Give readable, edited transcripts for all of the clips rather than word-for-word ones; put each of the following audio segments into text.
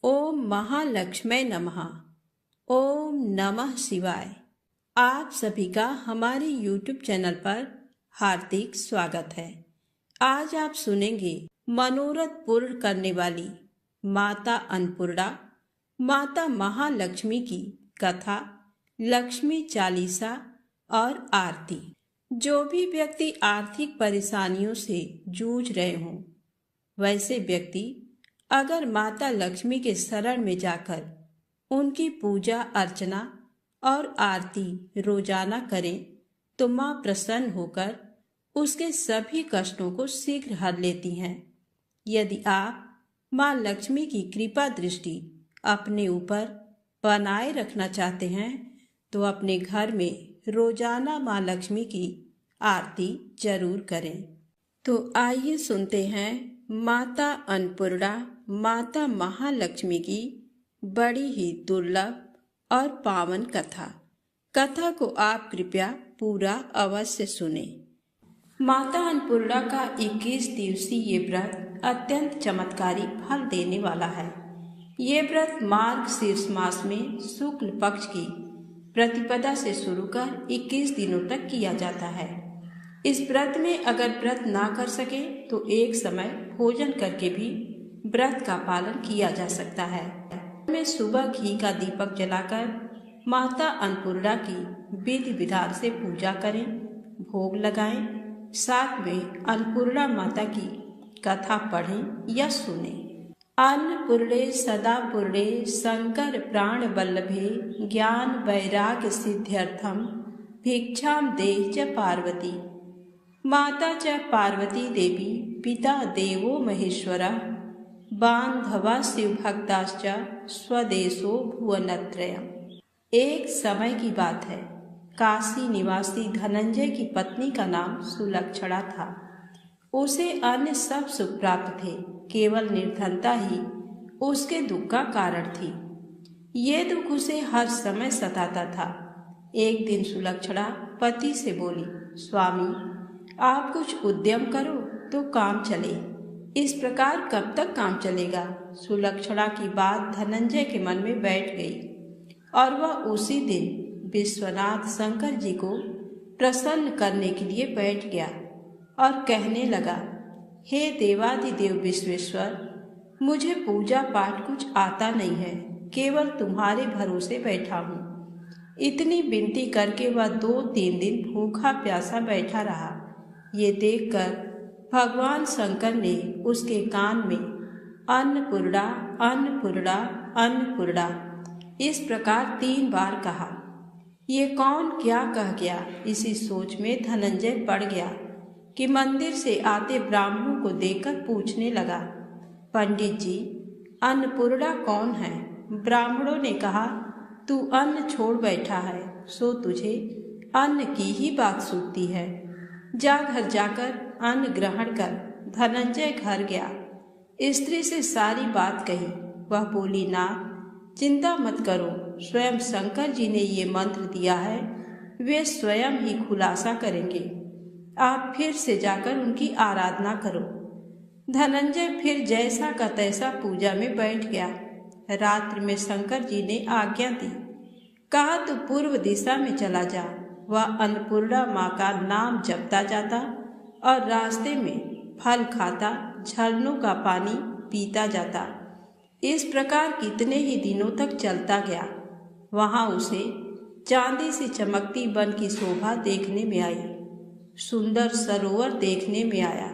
ओम महालक्ष्मी नमः। ओम नमः शिवाय। आप सभी का हमारे YouTube चैनल पर हार्दिक स्वागत है। आज आप सुनेंगे मनोरथ पूर्ण करने वाली माता अन्नपूर्णा, माता महालक्ष्मी की कथा, लक्ष्मी चालीसा और आरती। जो भी व्यक्ति आर्थिक परेशानियों से जूझ रहे हों, वैसे व्यक्ति अगर माता लक्ष्मी के शरण में जाकर उनकी पूजा अर्चना और आरती रोजाना करें तो माँ प्रसन्न होकर उसके सभी कष्टों को शीघ्र हर लेती हैं। यदि आप माँ लक्ष्मी की कृपा दृष्टि अपने ऊपर बनाए रखना चाहते हैं तो अपने घर में रोजाना माँ लक्ष्मी की आरती जरूर करें। तो आइए सुनते हैं माता अन्नपूर्णा, माता महालक्ष्मी की बड़ी ही दुर्लभ और पावन कथा को आप कृपया पूरा अवश्य सुने। माता अन्नपूर्णा का 21 दिवसीय ये व्रत अत्यंत चमत्कारी फल देने वाला है। ये व्रत मार्गशीर्ष मास में शुक्ल पक्ष की प्रतिपदा से शुरू कर 21 दिनों तक किया जाता है। इस व्रत में अगर व्रत ना कर सके तो एक समय भोजन करके भी व्रत का पालन किया जा सकता है। में सुबह घी का दीपक जलाकर माता अन्नपूर्णा की विधि विधान से पूजा करें, भोग लगाएं, साथ में अन्नपूर्णा माता की कथा पढ़ें या सुने। अन्नपूर्णे सदा पूर्णे शंकर प्राण वल्लभे ज्ञान वैराग्य सिद्ध्यर्थम भिक्षाम देहि च पार्वती। माता च पार्वती देवी पिता देवो महेश्वरः बान्धवा शिवभक्ताश्च स्वदेशो भुवनत्रयम्। एक समय की बात है, काशी निवासी धनंजय की पत्नी का नाम सुलक्षणा था। उसे अन्य सब सुख प्राप्त थे, केवल निर्धनता ही उसके दुख का कारण थी। ये दुख उसे हर समय सताता था। एक दिन सुलक्षणा पति से बोली, स्वामी आप कुछ उद्यम करो तो काम चले। इस प्रकार कब तक काम चलेगा? सुलक्षणा की बात धनंजय के मन में बैठ गई और वह उसी दिन विश्वनाथ शंकर जी को प्रसन्न करने के लिए बैठ गया और कहने लगा, हे देवादिदेव विश्वेश्वर, मुझे पूजा पाठ कुछ आता नहीं है, केवल तुम्हारे भरोसे बैठा हूँ। इतनी विनती करके वह 2-3 दिन भूखा प्यासा बैठा रहा। ये देखकर भगवान शंकर ने उसके कान में अन्नपूर्णा अन्नपूर्णा अन्नपूर्णा इस प्रकार 3 बार कहा। ये कौन क्या कह गया, इसी सोच में धनंजय पड़ गया कि मंदिर से आते ब्राह्मणों को देखकर पूछने लगा, पंडित जी अन्नपूर्णा कौन है? ब्राह्मणों ने कहा, तू अन्न छोड़ बैठा है सो तुझे अन्न की ही बात सूझती है। जा घर जाकर अन्न ग्रहण कर। धनंजय घर गया, स्त्री से सारी बात कही। वह बोली, नाथ चिंता मत करो, स्वयं शंकर जी ने ये मंत्र दिया है, वे स्वयं ही खुलासा करेंगे। आप फिर से जाकर उनकी आराधना करो। धनंजय फिर जैसा का तैसा पूजा में बैठ गया। रात्रि में शंकर जी ने आज्ञा दी, कहा तू पूर्व दिशा में चला जा। वह अन्नपूर्णा माँ का नाम जपता जाता और रास्ते में फल खाता, झरनों का पानी पीता जाता। इस प्रकार कितने ही दिनों तक चलता गया। वहाँ उसे चांदी से चमकती वन की शोभा देखने में आई, सुंदर सरोवर देखने में आया।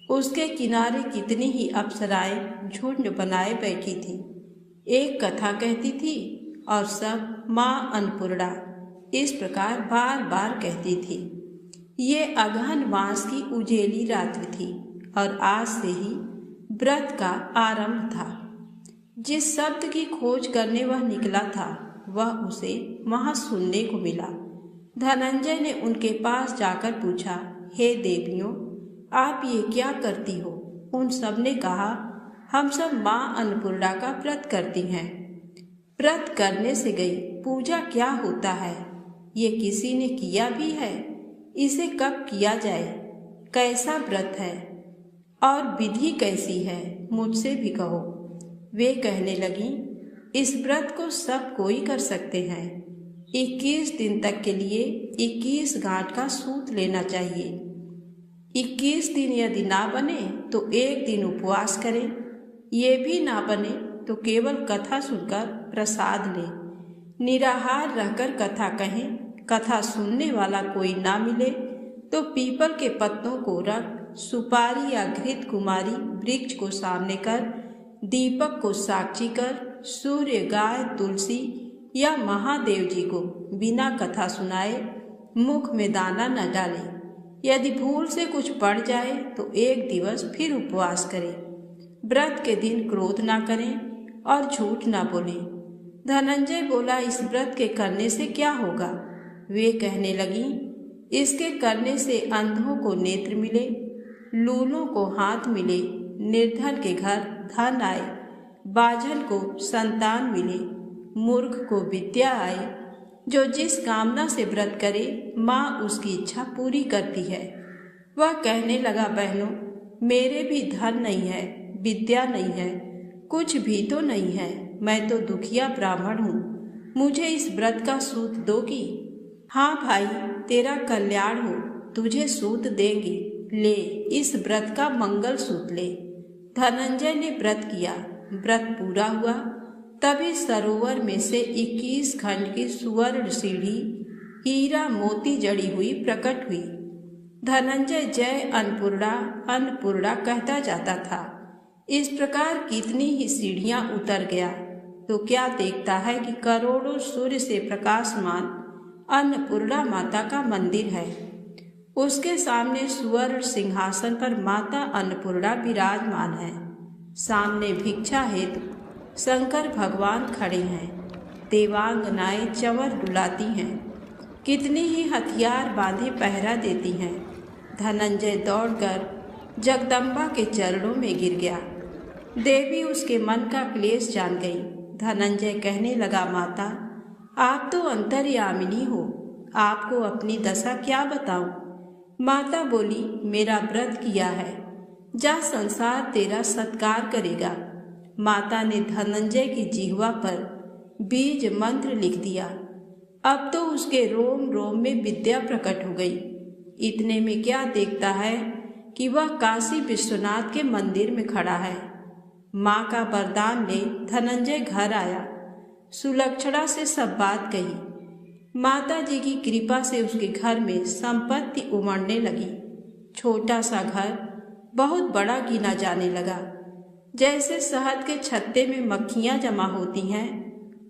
उसके किनारे कितनी ही अप्सराएं झुंड बनाए बैठी थी, एक कथा कहती थी और सब माँ अन्नपूर्णा इस प्रकार बार बार कहती थी। ये अगहन मास की उजेली रात्रि थी और आज से ही व्रत का आरंभ था। जिस शब्द की खोज करने वह निकला था वह उसे वहां सुनने को मिला। धनंजय ने उनके पास जाकर पूछा, हे देवियों आप ये क्या करती हो? उन सब ने कहा, हम सब माँ अन्नपूर्णा का व्रत करती हैं। व्रत करने से गई, पूजा क्या होता है? ये किसी ने किया भी है? इसे कब किया जाए? कैसा व्रत है और विधि कैसी है? मुझसे भी कहो। वे कहने लगी, इस व्रत को सब कोई कर सकते हैं। 21 दिन तक के लिए 21 गांठ का सूत लेना चाहिए। 21 दिन यदि ना बने तो एक दिन उपवास करें। ये भी ना बने तो केवल कथा सुनकर प्रसाद लें। निराहार रहकर कथा कहें। कथा सुनने वाला कोई ना मिले तो पीपल के पत्तों को रख सुपारी या घृत कुमारी वृक्ष को सामने कर, दीपक को साक्षी कर, सूर्य, गाय, तुलसी या महादेव जी को बिना कथा सुनाए मुख में दाना न डाले। यदि भूल से कुछ पड़ जाए तो एक दिवस फिर उपवास करें। व्रत के दिन क्रोध ना करें और झूठ ना बोलें। धनंजय बोला, इस व्रत के करने से क्या होगा? वे कहने लगी, इसके करने से अंधों को नेत्र मिले, लूलों को हाथ मिले, निर्धन के घर धन आए, बाझल को संतान मिले, मूर्ख को विद्या आए। जो जिस कामना से व्रत करे माँ उसकी इच्छा पूरी करती है। वह कहने लगा, बहनों, मेरे भी धन नहीं है, विद्या नहीं है, कुछ भी तो नहीं है। मैं तो दुखिया ब्राह्मण हूँ। मुझे इस व्रत का सूत दोगी? हाँ भाई, तेरा कल्याण हो, तुझे सूत देंगे। ले, इस व्रत का मंगल सूत ले। धनंजय ने व्रत किया। व्रत पूरा हुआ। तभी सरोवर में से 21 खंड की सुवर्ण सीढ़ी हीरा मोती जड़ी हुई प्रकट हुई। धनंजय जय अन्नपूर्णा अन्नपूर्णा कहता जाता था। इस प्रकार कितनी ही सीढ़ियां उतर गया तो क्या देखता है कि करोड़ों सूर्य से प्रकाशमान अन्नपूर्णा माता का मंदिर है। उसके सामने सुवर्ण सिंहासन पर माता अन्नपूर्णा विराजमान है। सामने भिक्षा हेतु शंकर भगवान खड़े हैं। देवांगनाएं चंवर डुलाती हैं। कितनी ही हथियार बांधे पहरा देती हैं। धनंजय दौड़कर जगदम्बा के चरणों में गिर गया। देवी उसके मन का क्लेश जान गई। धनंजय कहने लगा, माता, आप तो अंतर्यामिनी हो, आपको अपनी दशा क्या बताऊं? माता बोली, मेरा व्रत किया है, जा, संसार तेरा सत्कार करेगा। माता ने धनंजय की जिह्वा पर बीज मंत्र लिख दिया। अब तो उसके रोम रोम में विद्या प्रकट हो गई। इतने में क्या देखता है कि वह काशी विश्वनाथ के मंदिर में खड़ा है। माँ का वरदान ले धनंजय घर आया। सुलक्षणा से सब बात कही। माता जी की कृपा से उसके घर में संपत्ति उमड़ने लगी। छोटा सा घर बहुत बड़ा गिना जाने लगा। जैसे शहद के छत्ते में मक्खियाँ जमा होती हैं,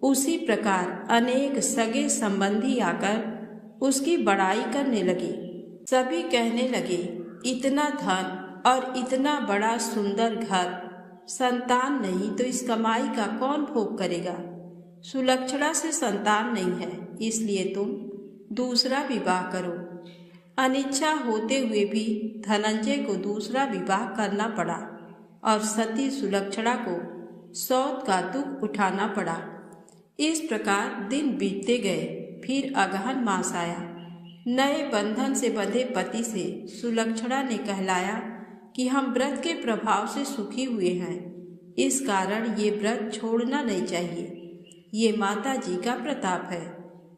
उसी प्रकार अनेक सगे संबंधी आकर उसकी बड़ाई करने लगे। सभी कहने लगे, इतना धन और इतना बड़ा सुंदर घर, संतान नहीं तो इस कमाई का कौन भोग करेगा? सुलक्षणा से संतान नहीं है, इसलिए तुम दूसरा विवाह करो। अनिच्छा होते हुए भी धनंजय को दूसरा विवाह करना पड़ा और सती सुलक्षणा को सौत का दुख उठाना पड़ा। इस प्रकार दिन बीतते गए। फिर अगहन मास आया। नए बंधन से बंधे पति से सुलक्षणा ने कहलाया कि हम व्रत के प्रभाव से सुखी हुए हैं, इस कारण ये व्रत छोड़ना नहीं चाहिए। ये माता जी का प्रताप है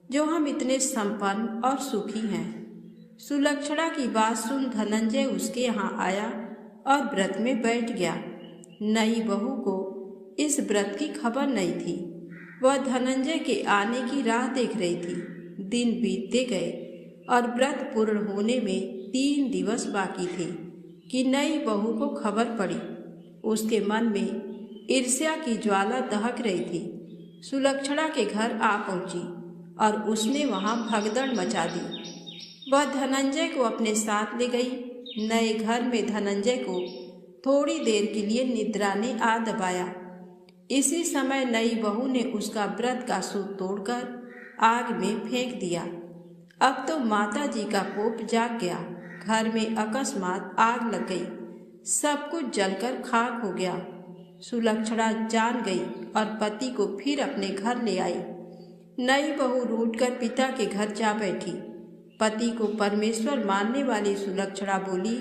जो हम इतने संपन्न और सुखी हैं। सुलक्षणा की बात सुन धनंजय उसके यहाँ आया और व्रत में बैठ गया। नई बहू को इस व्रत की खबर नहीं थी। वह धनंजय के आने की राह देख रही थी। दिन बीतते गए और व्रत पूर्ण होने में 3 दिवस बाकी थे कि नई बहू को खबर पड़ी। उसके मन में ईर्ष्या की ज्वाला दहक रही थी। सुलक्षणा के घर आ पहुंची और उसने वहां भगदड़ मचा दी। वह धनंजय को अपने साथ ले गई। नए घर में धनंजय को थोड़ी देर के लिए निद्रा ने आ दबाया। इसी समय नई बहू ने उसका व्रत का सूत तोड़कर आग में फेंक दिया। अब तो माता जी का कोप जाग गया। घर में अकस्मात आग लग गई। सब कुछ जलकर खाक हो गया। सुलक्षणा जान गई और पति को फिर अपने घर ले आई। नई बहू रूठकर पिता के घर जा बैठी। पति को परमेश्वर मानने वाली सुलक्षणा बोली,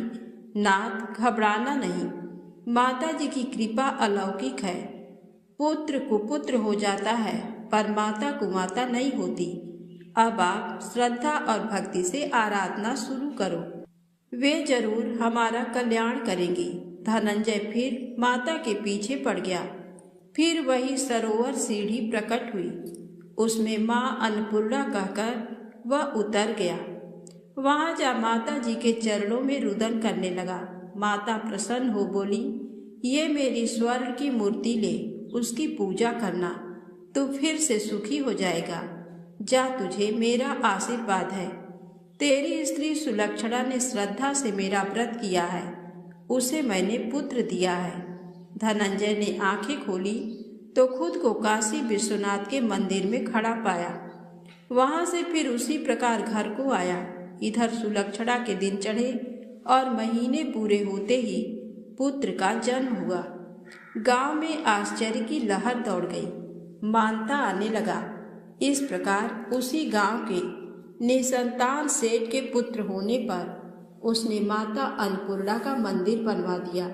नाथ, घबराना नहीं, माता जी की कृपा अलौकिक है। पुत्र कुपुत्र हो जाता है पर माता कुमाता नहीं होती। अब आप श्रद्धा और भक्ति से आराधना शुरू करो, वे जरूर हमारा कल्याण करेंगी। धनंजय फिर माता के पीछे पड़ गया। फिर वही सरोवर सीढ़ी प्रकट हुई, उसमें माँ अन्नपूर्णा कहकर वह उतर गया। वहां जा माता जी के चरणों में रुदन करने लगा। माता प्रसन्न हो बोली, ये मेरी स्वर्ण की मूर्ति ले, उसकी पूजा करना, तू फिर से सुखी हो जाएगा। जा, तुझे मेरा आशीर्वाद है। तेरी स्त्री सुलक्षणा ने श्रद्धा से मेरा व्रत किया है, उसे मैंने पुत्र दिया है। धनंजय ने आंखें खोली तो खुद को काशी विश्वनाथ के मंदिर में खड़ा पाया। वहां से फिर उसी प्रकार घर को आया। इधर सुलक्षणा के दिन चढ़े और महीने पूरे होते ही पुत्र का जन्म हुआ। गांव में आश्चर्य की लहर दौड़ गई, मानता आने लगा। इस प्रकार उसी गांव के निसंतान सेठ के पुत्र होने पर उसने माता अन्नपूर्णा का मंदिर बनवा दिया।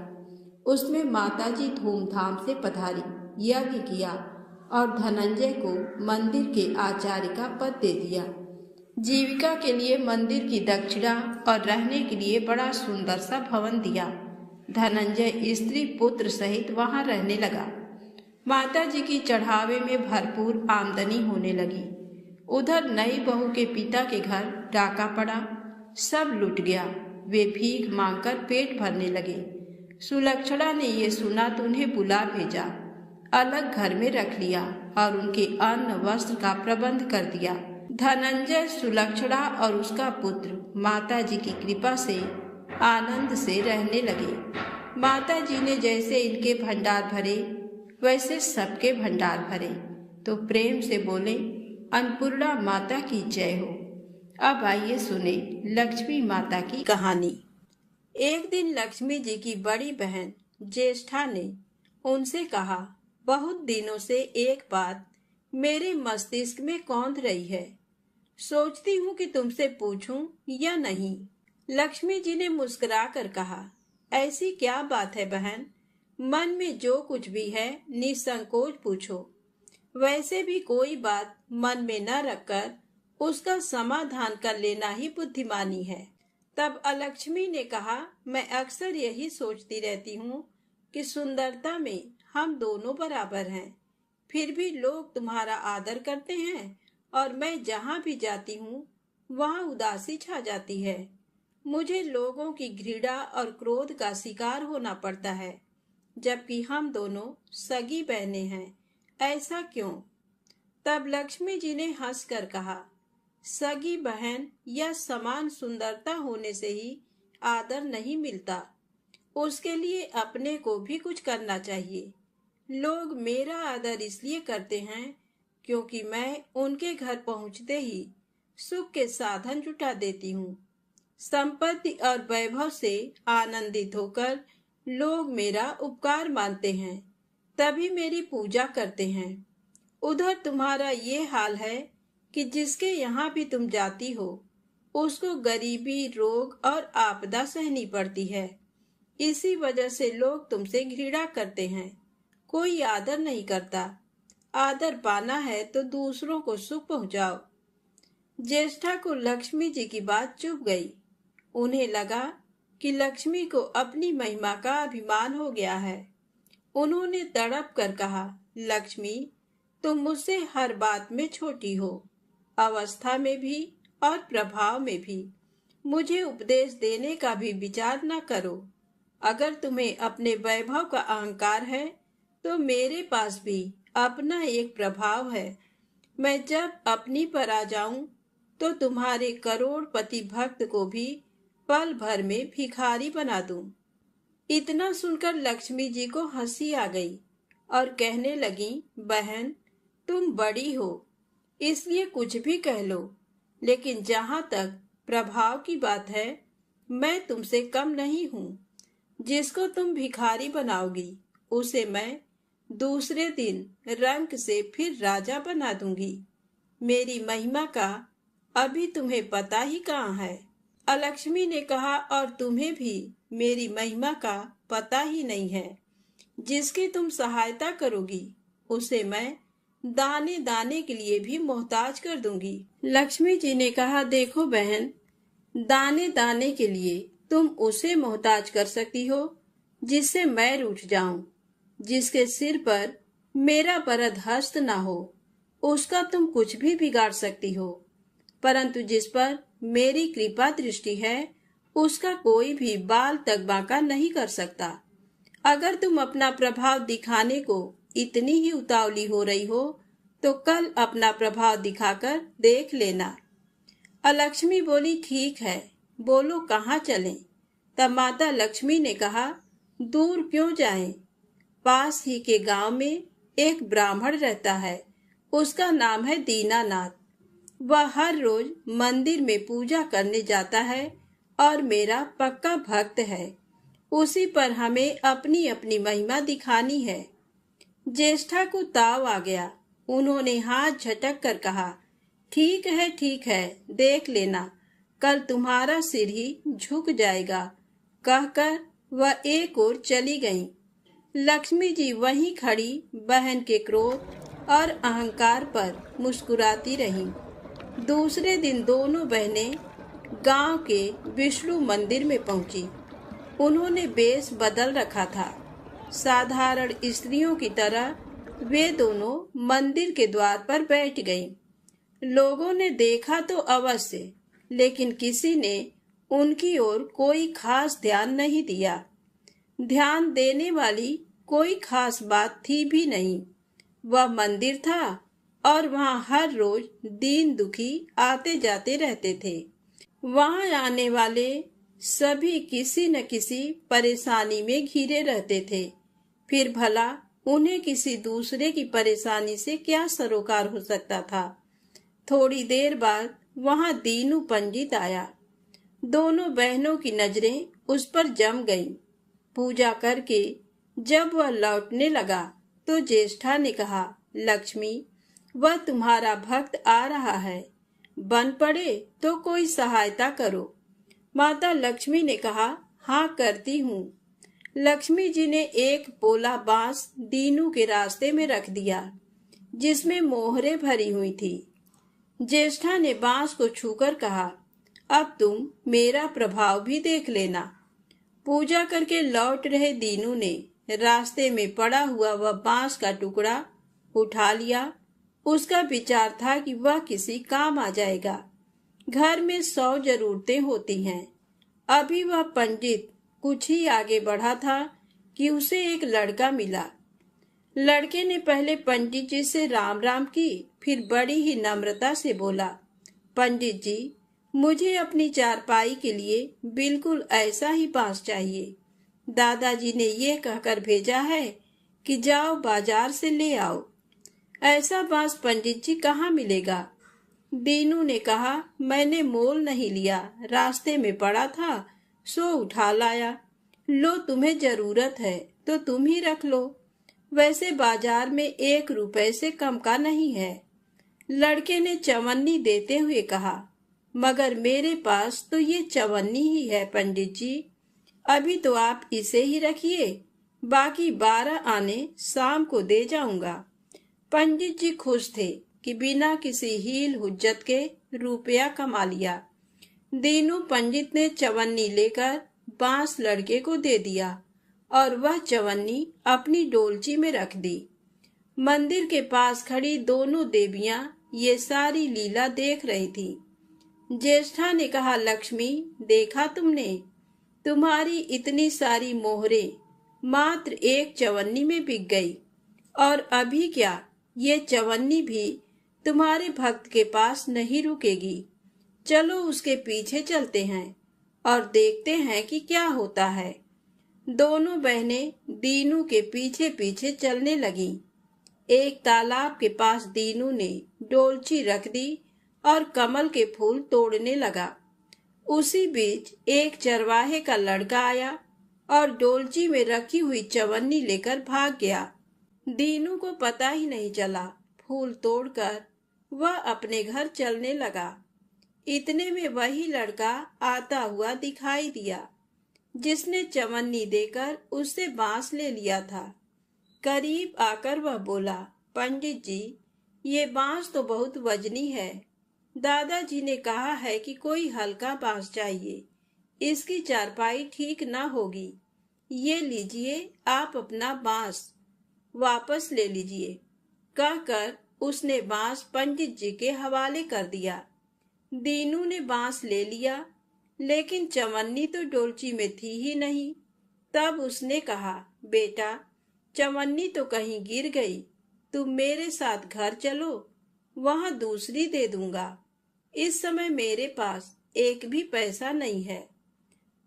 उसमें माताजी धूमधाम से पधारी, यज्ञ किया और धनंजय को मंदिर के आचार्य का पद दे दिया। जीविका के लिए मंदिर की दक्षिणा और रहने के लिए बड़ा सुंदर सा भवन दिया। धनंजय स्त्री पुत्र सहित वहां रहने लगा। माता जी की चढ़ावे में भरपूर आमदनी होने लगी। उधर नई बहू के पिता के घर डाका पड़ा, सब लुट गया। वे भीख मांगकर पेट भरने लगे। सुलक्षणा ने ये सुना तो उन्हें बुला भेजा, अलग घर में रख लिया और उनके अन्न वस्त्र का प्रबंध कर दिया। धनंजय, सुलक्षणा और उसका पुत्र माता जी की कृपा से आनंद से रहने लगे। माता जी ने जैसे इनके भंडार भरे वैसे सबके भंडार भरे, तो प्रेम से बोले, अन्नपूर्णा माता की जय हो। अब आइए सुने लक्ष्मी माता की कहानी। एक दिन लक्ष्मी जी की बड़ी बहन ज्येष्ठा ने उनसे कहा, बहुत दिनों से एक बात मेरे मस्तिष्क में कौंध रही है, सोचती हूँ कि तुमसे पूछूं या नहीं। लक्ष्मी जी ने मुस्कुरा कर कहा, ऐसी क्या बात है बहन, मन में जो कुछ भी है निसंकोच पूछो। वैसे भी कोई बात मन में न रखकर उसका समाधान कर लेना ही बुद्धिमानी है। तब अलक्ष्मी ने कहा, मैं अक्सर यही सोचती रहती हूँ कि सुंदरता में हम दोनों बराबर हैं, फिर भी लोग तुम्हारा आदर करते हैं और मैं जहाँ भी जाती हूँ वहाँ उदासी छा जाती है। मुझे लोगों की घृणा और क्रोध का शिकार होना पड़ता है, जबकि हम दोनों सगी बहनें हैं। ऐसा क्यों? तब लक्ष्मी जी ने हंसकर कहा, सगी बहन या समान सुंदरता होने से ही आदर नहीं मिलता, उसके लिए अपने को भी कुछ करना चाहिए। लोग मेरा आदर इसलिए करते हैं क्योंकि मैं उनके घर पहुंचते ही सुख के साधन जुटा देती हूँ। संपत्ति और वैभव से आनंदित होकर लोग मेरा उपकार मानते हैं, तभी मेरी पूजा करते हैं। उधर तुम्हारा ये हाल है कि जिसके यहाँ भी तुम जाती हो उसको गरीबी, रोग और आपदा सहनी पड़ती है। इसी वजह से लोग तुमसे घृणा करते हैं, कोई आदर नहीं करता। आदर पाना है तो दूसरों को सुख पहुंचाओ। ज्येष्ठा को लक्ष्मी जी की बात चुभ गई। उन्हें लगा कि लक्ष्मी को अपनी महिमा का अभिमान हो गया है। उन्होंने तड़प कर कहा, लक्ष्मी, तुम मुझसे हर बात में छोटी हो, अवस्था में भी और प्रभाव में भी। मुझे उपदेश देने का भी विचार न करो। अगर तुम्हें अपने वैभव का अहंकार है तो मेरे पास भी अपना एक प्रभाव है। मैं जब अपनी पर आ जाऊं तो तुम्हारे करोड़पति भक्त को भी पल भर में भिखारी बना दूं। इतना सुनकर लक्ष्मी जी को हंसी आ गई और कहने लगी, बहन, तुम बड़ी हो इसलिए कुछ भी कह लो, लेकिन जहां तक प्रभाव की बात है मैं तुमसे कम नहीं हूँ। जिसको तुम भिखारी बनाओगी उसे मैं दूसरे दिन रंक से फिर राजा बना दूंगी। मेरी महिमा का अभी तुम्हें पता ही कहाँ है। अलक्ष्मी ने कहा, और तुम्हें भी मेरी महिमा का पता ही नहीं है। जिसकी तुम सहायता करोगी उसे मैं दाने दाने के लिए भी मोहताज कर दूंगी। लक्ष्मी जी ने कहा, देखो बहन, दाने दाने के लिए तुम उसे मोहताज कर सकती हो जिससे मैं रूठ जाऊं, जिसके सिर पर मेरा बरद हस्त ना हो, उसका तुम कुछ भी बिगाड़ सकती हो। परंतु जिस पर मेरी कृपा दृष्टि है, उसका कोई भी बाल तक बांका नहीं कर सकता। अगर तुम अपना प्रभाव दिखाने को इतनी ही उतावली हो रही हो, तो कल अपना प्रभाव दिखाकर देख लेना। अलक्ष्मी बोली, ठीक है, बोलो कहाँ चलें? तब माता लक्ष्मी ने कहा, दूर क्यों जाएं? पास ही के गांव में एक ब्राह्मण रहता है, उसका नाम है दीनानाथ। वह हर रोज मंदिर में पूजा करने जाता है और मेरा पक्का भक्त है। उसी पर हमें अपनी अपनी महिमा दिखानी है। ज्येष्ठा को ताव आ गया। उन्होंने हाथ झटक कर कहा, ठीक है, देख लेना, कल तुम्हारा सिर ही झुक जाएगा। कहकर वह एक ओर चली गईं। लक्ष्मी जी वहीं खड़ी बहन के क्रोध और अहंकार पर मुस्कुराती रहीं। दूसरे दिन दोनों बहनें गांव के विष्णु मंदिर में पहुंची। उन्होंने वेश बदल रखा था। साधारण स्त्रियों की तरह वे दोनों मंदिर के द्वार पर बैठ गईं। लोगों ने देखा तो अवश्य, लेकिन किसी ने उनकी ओर कोई खास ध्यान नहीं दिया। ध्यान देने वाली कोई खास बात थी भी नहीं। वह मंदिर था और वहां हर रोज दीन दुखी आते जाते रहते थे। वहां आने वाले सभी किसी न किसी परेशानी में घिरे रहते थे। फिर भला उन्हें किसी दूसरे की परेशानी से क्या सरोकार हो सकता था। थोड़ी देर बाद वहां दीनू पंडित आया। दोनों बहनों की नजरें उस पर जम गईं। पूजा करके जब वह लौटने लगा तो ज्येष्ठा ने कहा, लक्ष्मी, वह तुम्हारा भक्त आ रहा है, बन पड़े तो कोई सहायता करो। माता लक्ष्मी ने कहा, हाँ करती हूँ। लक्ष्मी जी ने एक पोला बांस दीनू के रास्ते में रख दिया, जिसमें मोहरे भरी हुई थी। ज्येष्ठा ने बांस को छूकर कहा, अब तुम मेरा प्रभाव भी देख लेना। पूजा करके लौट रहे दीनू ने रास्ते में पड़ा हुआ वह बांस का टुकड़ा उठा लिया। उसका विचार था कि वह किसी काम आ जाएगा। घर में 100 जरूरतें होती हैं। अभी वह पंडित कुछ ही आगे बढ़ा था कि उसे एक लड़का मिला। लड़के ने पहले पंडित जी से राम राम की, फिर बड़ी ही नम्रता से बोला, पंडित जी, मुझे अपनी चारपाई के लिए बिल्कुल ऐसा ही बांस चाहिए। दादाजी ने ये कहकर भेजा है कि जाओ बाजार से ले आओ। ऐसा बांस पंडित जी कहाँ मिलेगा? दीनू ने कहा, मैंने मोल नहीं लिया, रास्ते में पड़ा था सो उठा लाया। लो, तुम्हें जरूरत है तो तुम ही रख लो। वैसे बाजार में 1 रुपए से कम का नहीं है। लड़के ने चवन्नी देते हुए कहा, मगर मेरे पास तो ये चवन्नी ही है पंडित जी। अभी तो आप इसे ही रखिए, बाकी 12 आने शाम को दे जाऊंगा। पंडित जी खुश थे कि बिना किसी हील हुज्जत के रुपया कमा लिया। दीनू पंडित ने चवन्नी लेकर बांस लड़के को दे दिया और वह चवन्नी अपनी डोलची में रख दी। मंदिर के पास खड़ी दोनों देवियां ये सारी लीला देख रही थी। ज्येष्ठा ने कहा, लक्ष्मी, देखा तुमने, तुम्हारी इतनी सारी मोहरे मात्र एक चवन्नी में बिक गई। और अभी क्या, ये चवन्नी भी तुम्हारे भक्त के पास नहीं रुकेगी। चलो उसके पीछे चलते हैं और देखते हैं कि क्या होता है। दोनों बहनें दीनू के पीछे पीछे चलने लगीं। एक तालाब के पास दीनू ने डोलची रख दी और कमल के फूल तोड़ने लगा। उसी बीच एक चरवाहे का लड़का आया और डोलची में रखी हुई चवन्नी लेकर भाग गया। दीनू को पता ही नहीं चला। फूल तोड़कर वह अपने घर चलने लगा। इतने में वही लड़का आता हुआ दिखाई दिया जिसने चवन्नी देकर उससे बांस ले लिया था। करीब आकर वह बोला, पंडित जी, ये बांस तो बहुत वजनी है। दादाजी ने कहा है कि कोई हल्का बांस चाहिए, इसकी चारपाई ठीक न होगी। ये लीजिए, आप अपना बांस वापस ले लीजिए। कहकर उसने बांस पंडित जी के हवाले कर दिया। दीनू ने बांस ले लिया, लेकिन चवन्नी तो डोलची में थी ही नहीं। तब उसने कहा, बेटा, चवन्नी तो कहीं गिर गई, तुम मेरे साथ घर चलो, वहां दूसरी दे दूंगा। इस समय मेरे पास एक भी पैसा नहीं है।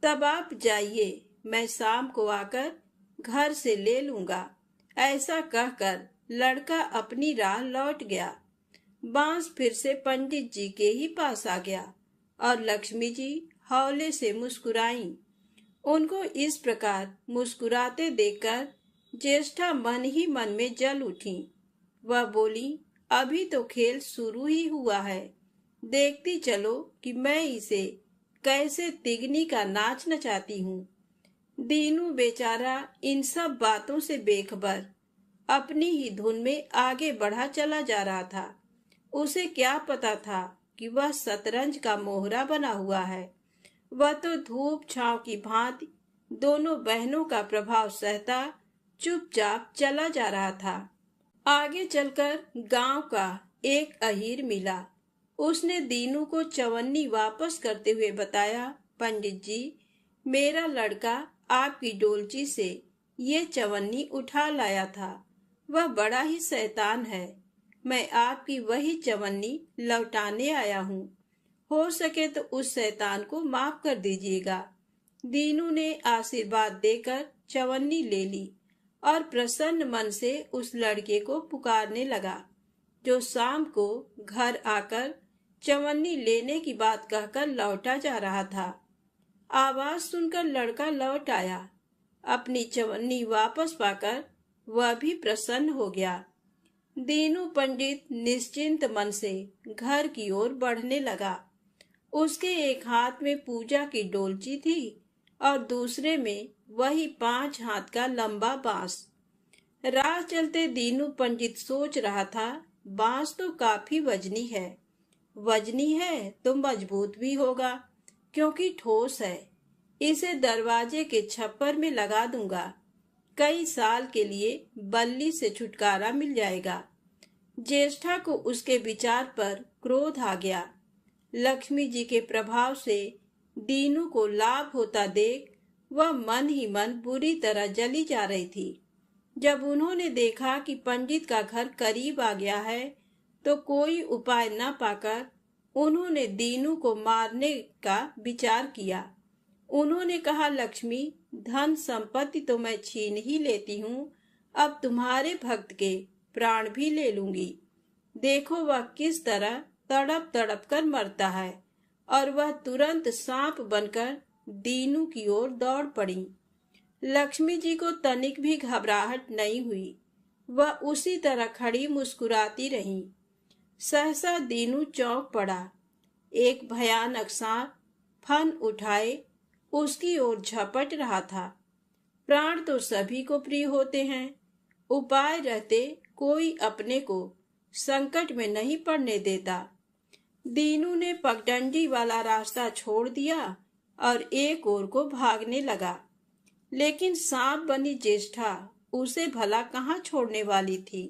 तब आप जाइए, मैं शाम को आकर घर से ले लूंगा। ऐसा कहकर लड़का अपनी राह लौट गया। बांस फिर से पंडित जी के ही पास आ गया और लक्ष्मी जी हौले से मुस्कुराईं। उनको इस प्रकार मुस्कुराते देखकर ज्येष्ठा मन ही मन में जल उठी। वह बोली, अभी तो खेल शुरू ही हुआ है, देखती चलो कि मैं इसे कैसे तिगनी का नाच नचाती हूँ। दीनू बेचारा इन सब बातों से बेखबर अपनी ही धुन में आगे बढ़ा चला जा रहा था। उसे क्या पता था कि वह शतरंज का मोहरा बना हुआ है। वह तो धूप छांव की भांति दोनों बहनों का प्रभाव सहता चुपचाप चला जा रहा था। आगे चलकर गांव का एक अहीर मिला। उसने दीनू को चवन्नी वापस करते हुए बताया, पंडित जी, मेरा लड़का आपकी डोलची से ये चवन्नी उठा लाया था। वह बड़ा ही शैतान है। मैं आपकी वही चवन्नी लौटाने आया हूँ। हो सके तो उस शैतान को माफ कर दीजिएगा। दीनू ने आशीर्वाद देकर चवन्नी ले ली और प्रसन्न मन से उस लड़के को पुकारने लगा, जो शाम को घर आकर चवन्नी लेने की बात कहकर लौटा जा रहा था। आवाज सुनकर लड़का लौट आया। अपनी चवन्नी वापस पाकर वह भी प्रसन्न हो गया। दीनू पंडित निश्चिंत मन से घर की ओर बढ़ने लगा। उसके एक हाथ में पूजा की डोलची थी और दूसरे में वही 5 हाथ का लंबा बांस। राह चलते दीनू पंडित सोच रहा था, बांस तो काफी वजनी है तो मजबूत भी होगा, क्योंकि ठोस है। इसे दरवाजे के छप्पर में लगा दूंगा, कई साल के लिए बल्ली से छुटकारा मिल जाएगा। ज्येष्ठा को उसके विचार पर क्रोध आ गया। लक्ष्मी जी के प्रभाव से दीनू को लाभ होता देख वह मन ही मन बुरी तरह जली जा रही थी। जब उन्होंने देखा कि पंडित का घर करीब आ गया है, तो कोई उपाय न पाकर उन्होंने दीनू को मारने का विचार किया। उन्होंने कहा, लक्ष्मी, धन संपत्ति तो मैं छीन ही लेती हूँ, अब तुम्हारे भक्त के प्राण भी ले लूंगी। देखो वह किस तरह तड़प तड़प कर मरता है। और वह तुरंत सांप बनकर दीनू की ओर दौड़ पड़ी। लक्ष्मी जी को तनिक भी घबराहट नहीं हुई। वह उसी तरह खड़ी मुस्कुराती रही। सहसा दीनू चौंक पड़ा। एक भयानक सांप फन उठाए उसकी ओर झपट रहा था। प्राण तो सभी को प्रिय होते हैं, उपाय रहते कोई अपने को संकट में नहीं पड़ने देता। दीनू ने पगडंडी वाला रास्ता छोड़ दिया और एक ओर को भागने लगा, लेकिन सांप बनी ज्येष्ठा उसे भला कहाँ छोड़ने वाली थी।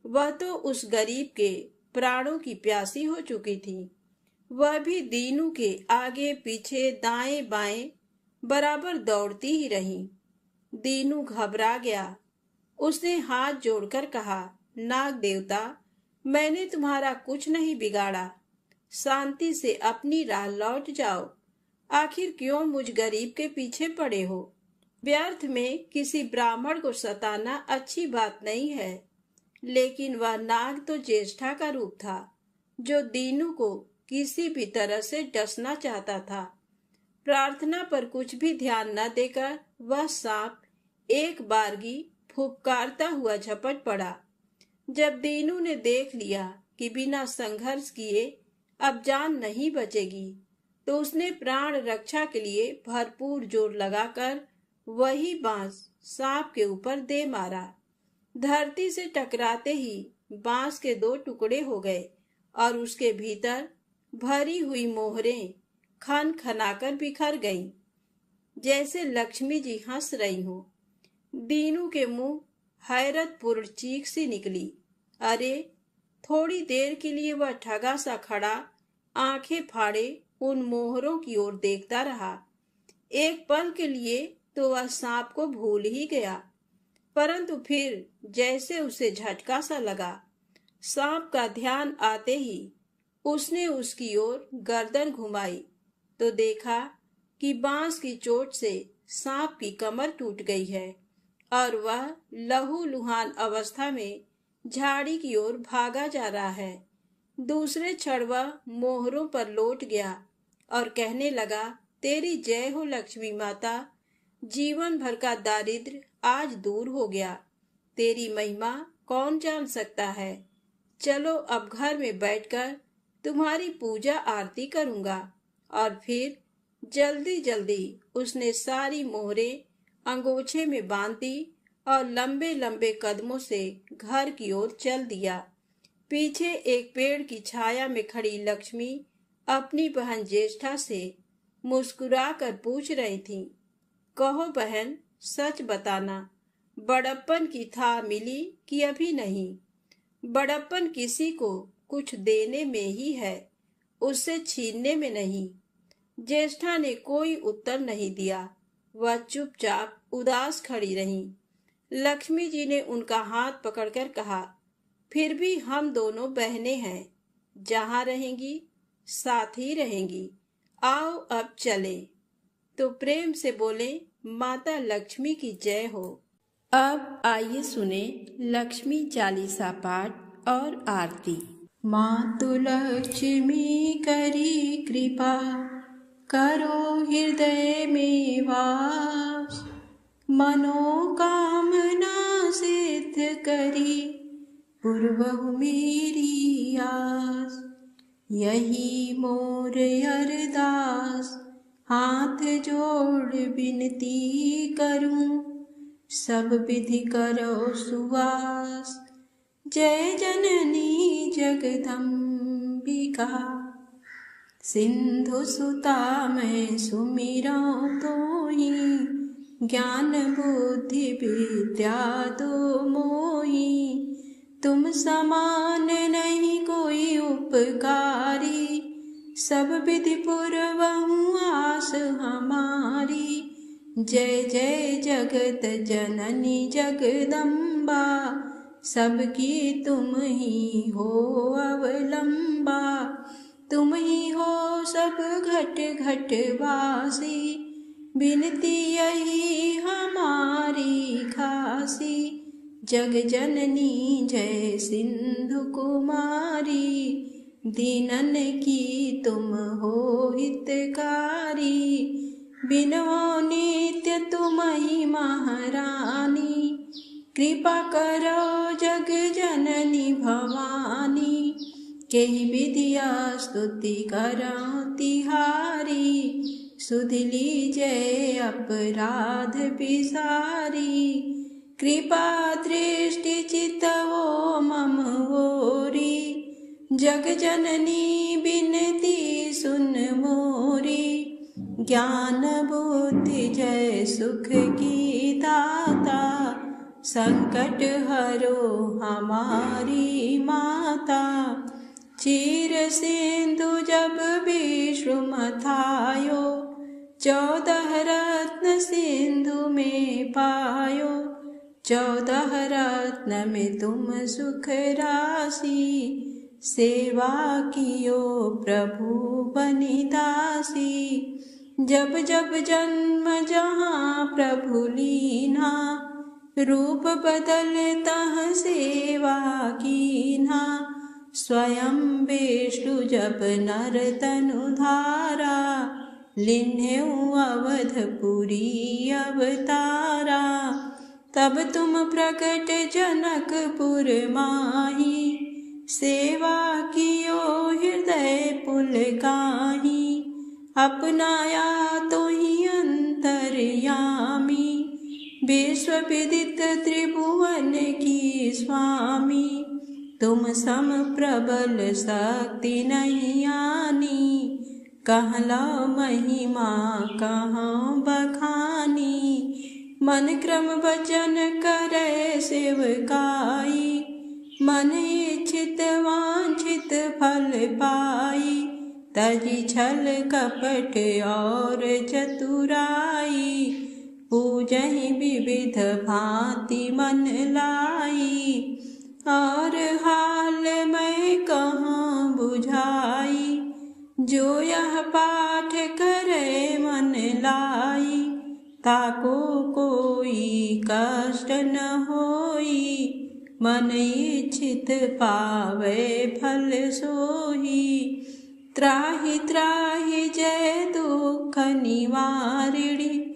वह तो उस गरीब के प्राणों की प्यासी हो चुकी थी। वह भी दीनू के आगे पीछे दाएं बाएं बराबर दौड़ती ही रही। दीनू घबरा गया। उसने हाथ जोड़कर कहा, नाग देवता, मैंने तुम्हारा कुछ नहीं बिगाड़ा, शांति से अपनी राह लौट जाओ। आखिर क्यों मुझ गरीब के पीछे पड़े हो? व्यर्थ में किसी ब्राह्मण को सताना अच्छी बात नहीं है। लेकिन वह नाग तो ज्येष्ठा का रूप था, जो दीनू को किसी भी तरह से डसना चाहता था। प्रार्थना पर कुछ भी ध्यान न देकर वह सांप एक बारगी फुफकारता हुआ झपट पड़ा। जब दीनू ने देख लिया कि बिना संघर्ष किए अब जान नहीं बचेगी, तो उसने प्राण रक्षा के लिए भरपूर जोर लगाकर वही बांस सांप के ऊपर दे मारा। धरती से टकराते ही बांस के दो टुकड़े हो गए और उसके भीतर भरी हुई मोहरें खन खनाकर बिखर गईं, जैसे लक्ष्मी जी हंस रही हों। दीनू के मुंह हैरतपूर्ण चीख सी निकली। अरे! थोड़ी देर के लिए वह ठगा सा खड़ा आंखें फाड़े उन मोहरों की ओर देखता रहा। एक पल के लिए तो वह सांप को भूल ही गया, परंतु फिर जैसे उसे झटका सा लगा। सांप का ध्यान आते ही उसने उसकी ओर गर्दन घुमाई तो देखा कि बांस की चोट से सांप की कमर टूट गई है और वह लहूलुहान अवस्था में झाड़ी की ओर भागा जा रहा है। दूसरे क्षण वह मोहरों पर लौट गया और कहने लगा, तेरी जय हो लक्ष्मी माता। जीवन भर का दारिद्र्य आज दूर हो गया। तेरी महिमा कौन जान सकता है। चलो अब घर में बैठकर तुम्हारी पूजा आरती करूंगा। और फिर जल्दी जल्दी उसने सारी मोहरें अंगोछे में बांध दी और लंबे लंबे कदमों से घर की ओर चल दिया। पीछे एक पेड़ की छाया में खड़ी लक्ष्मी अपनी बहन ज्येष्ठा से मुस्कुरा कर पूछ रही थी, कहो बहन, सच बताना, बड़प्पन की था मिली कि अभी नहीं। बड़प्पन किसी को कुछ देने में ही है, उससे छीनने में नहीं। ज्येष्ठा ने कोई उत्तर नहीं दिया। वह चुपचाप उदास खड़ी रही। लक्ष्मी जी ने उनका हाथ पकड़कर कहा, फिर भी हम दोनों बहनें हैं, जहाँ रहेंगी साथ ही रहेंगी। आओ अब चले। तो प्रेम से बोले, माता लक्ष्मी की जय हो। अब आइए सुने लक्ष्मी चालीसा पाठ और आरती। मातु लक्ष्मी करी कृपा, करो हृदय में वास। मनोकामना सिद्ध करी, पूर्वहु मेरी आस। यही मोर अरदास, हाथ जोड़ विनती करूं, सब विधि करो सुवास। जय जननी जगदम्बिका, सिंधु सुता मैं सुमिरऊं तोहि। ज्ञान बुद्धि विद्या दो मोहि, तुम समान नहीं कोई उपकारी। सब विधि पूर्वहु आस हमारी। जय जय जगत जननी जगदम्बा, सबकी तुम ही हो अवलंबा। तुम ही हो सब घट घट वासी, बिनती यही हमारी खासी। जग जननी जय सिंधु कुमारी, दीनन की तुम हो हितकारी। बिनहो नित्य तुम ही महारानी, कृपा करो जग जननी भवानी। केहि विधिया स्तुति करौ तिहारी, सुध लीजय अपराध बिसारी। कृपा दृष्टि चितवो मम ओरी, जग जननी बिनती सुन मोरी। ज्ञान बुद्धि जय सुख की दाता, संकट हरो हमारी माता। चीर सिंधु जब विश्व मथायो, 14 रत्न सिंधु में पायो। 14 रत्न में तुम सुख राशि, सेवा कियो प्रभु बनि दासी। जब जब जन्म जहाँ प्रभु लीना, रूप बदलता सेवा कीन्हा। स्वयं विष्णु जब नर तनु धारा, लिन्हेउ अवधपुरी अवतारा। तब तुम प्रकट जनकपुर माही, सेवा कियो हृदय पुलकाही। अपनाया तो ही अंतर्यामी, विश्व विदित त्रिभुवन की स्वामी, तुम सम प्रबल शक्ति नहीं आनी। कहला महिमा कहाँ बखानी, मन क्रम वचन करे सेवकाई। मन इच्छित वांछित फल पाई, तजी छल कपट और चतुराई। पूजहि विविध भांति मन लाई, और हाल मैं कहाँ बुझाई। जो यह पाठ करे मन लाई, ताको कोई कष्ट न होई। मन इच्छित पावे फल सोही, त्राहि त्राहि जय दुख निवारिणी।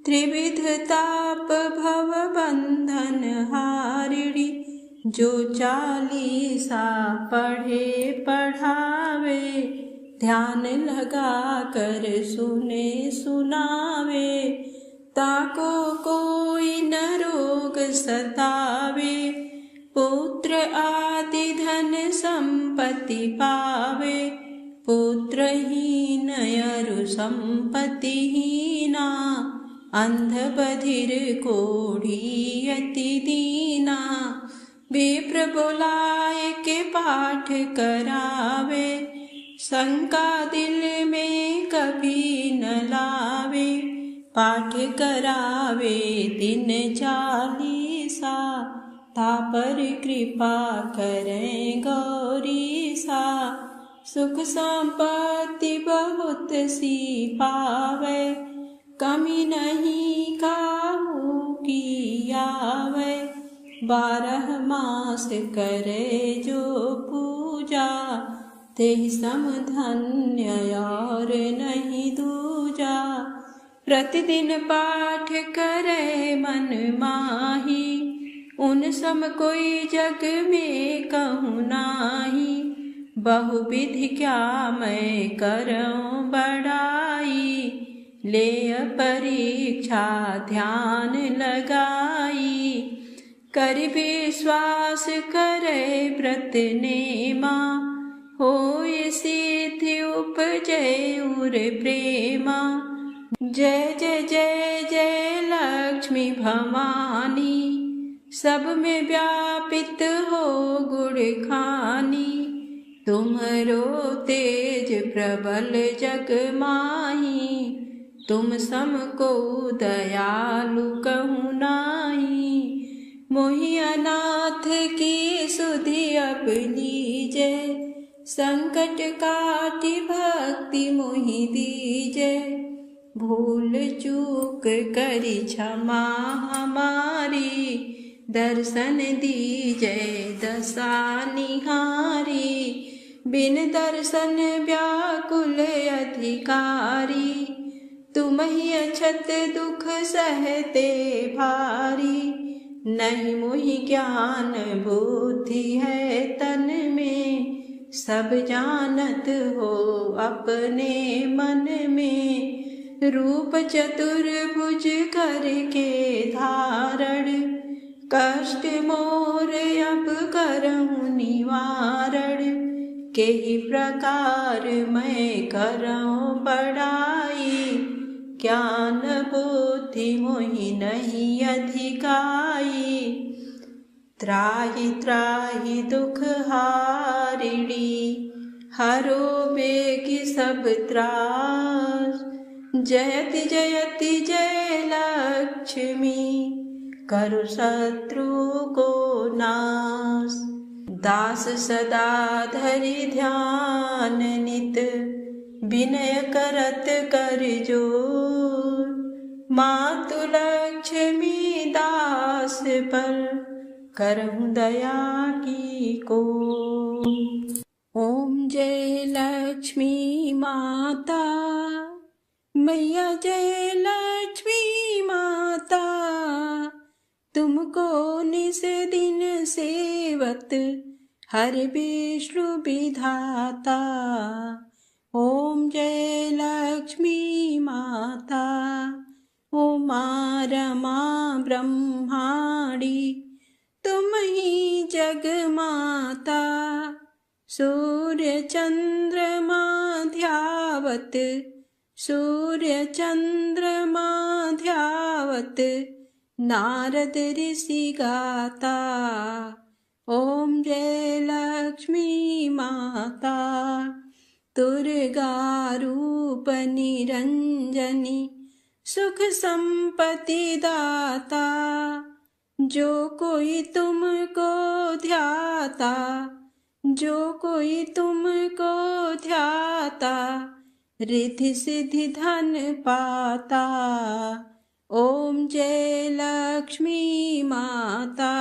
त्रिविध ताप भव बंधन हारिणी, जो चालीसा पढ़े पढ़ावे। ध्यान लगा कर सुने सुनावे, ताको कोई न रोग सतावे। पुत्र आदि धन संपत्ति पावे, पुत्रहीन अरु संपत्तिहीना। अंध बधिर कोढ़ी अति दीना, विप्र बुलाए के पाठ करावे। शंका दिल में कभी न लावे, पाठ करावे दिन चालीसा। तापर कृपा करें गौरीसा, सुख संपत्ति बहुत सी पावे। कमी नहीं काहू की आवे, 12 मास करे जो पूजा। तेहि सम धन्य और नहीं दूजा। प्रतिदिन पाठ करे मन माही, उन सम कोई जग में कहूँ नाही। बहुविधि क्या मैं करूँ बड़ाई, ले परीक्षा ध्यान लगाई। कर विश्वास करे व्रत नेमा, होय सिद्धि उपजय उर प्रेमा। जय जय जय जय लक्ष्मी भवानी, सब में व्यापित हो गुण खानी। तुम्हरो तेज प्रबल जग माही, तुम सम को दयालु कहूँ नाही। मोहि अनाथ की सुधि अब लीजे, संकट काटि भक्ति मोहि दीजे। भूल चूक करी क्षमा हमारी, दर्शन दीजे दशा निहारी। बिन दर्शन व्याकुल अधिकारी, तुम ही अछत दुख सहते भारी। नहीं मोहि ज्ञान बुद्धि है तन में, सब जानत हो अपने मन में। रूप चतुर्भुज करके धारण, कष्ट मोर अब करऊँ निवारण। केहि प्रकार मैं करऊँ बड़ाई, ज्ञान बुद्धि मोहि नहीं अधिकाई। त्राहि त्राहि दुख हारिणी, हरो बेगी सब त्रास। जयति जयति जय लक्ष्मी, करु शत्रु को नाश। दास सदा धरि ध्यान नित, विनय करत कर जोर। मातु लक्ष्मी दास पर, करहूँ दया की को। ओम जय लक्ष्मी माता, मैया जय लक्ष्मी माता। तुमको निस दिन सेवत हर विष्णु विधाता। ओम जय लक्ष्मी माता, उमा रमा ब्रह्माणी तुम ही जग माता। सूर्य चंद्रमा ध्यावत सूर्य चंद्रमा ध्यावत नारद ऋषि गाता। ओम जय लक्ष्मी माता दुर्गा रूप निरंजनी सुख संपत्ति दाता। जो कोई तुमको ध्याता जो कोई तुमको ध्याता रिद्धि सिद्धि धन पाता। ओम जय लक्ष्मी माता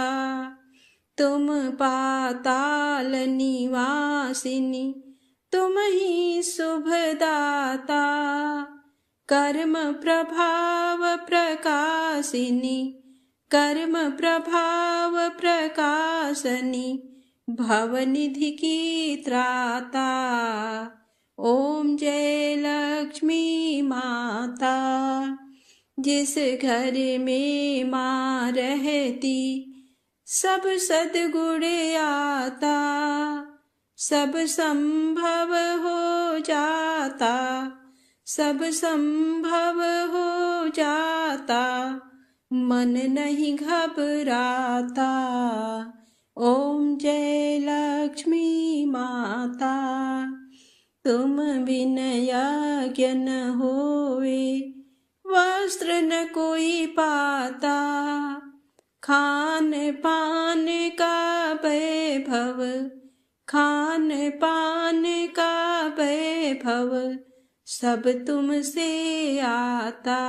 तुम पाताल निवासिनी तुम ही शुभदाता। कर्म प्रभाव प्रकाशिनी कर्म प्रभाव प्रकाशनी भवनिधि की त्राता। ओम जय लक्ष्मी माता जिस घर में माँ रहती सब सद्गुण आता। सब संभव हो जाता सब संभव हो जाता मन नहीं घबराता। ओम जय लक्ष्मी माता तुम बिन यज्ञ न होवे वस्त्र न कोई पाता। खान पान का वैभव खान पान का वैभव सब तुमसे आता।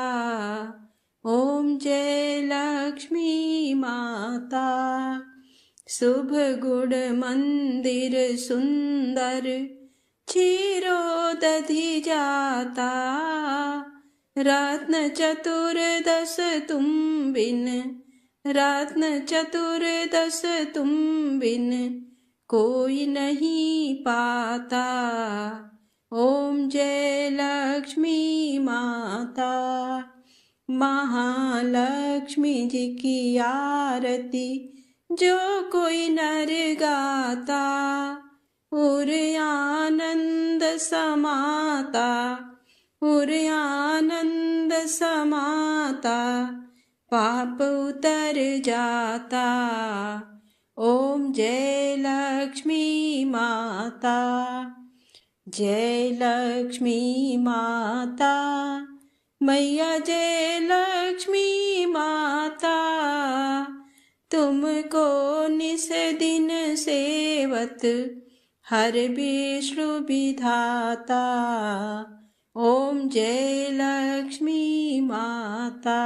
ओम जय लक्ष्मी माता शुभ गुण मंदिर सुंदर क्षीरोदधि जाता। रत्न चतुर्दश तुम बिन रत्न चतुर्दश तुम बिन कोई नहीं पाता। ओम जय लक्ष्मी माता महालक्ष्मी जी की आरती जो कोई नर गाता। उर आनंद समाता उर आनंद समाता पाप उतर जाता। ओम जय लक्ष्मी माता जय लक्ष्मी माता मैया जय लक्ष्मी माता तुमको निस दिन सेवत हर विष्णु विधाता। ओम जय लक्ष्मी माता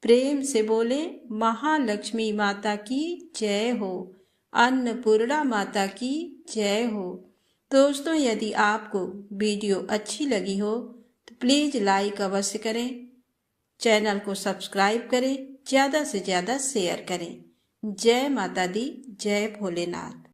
प्रेम से बोले महालक्ष्मी माता की जय हो अन्नपूर्णा माता की जय हो। दोस्तों यदि आपको वीडियो अच्छी लगी हो तो प्लीज़ लाइक अवश्य करें चैनल को सब्सक्राइब करें ज़्यादा से ज़्यादा शेयर करें। जय माता दी जय भोलेनाथ।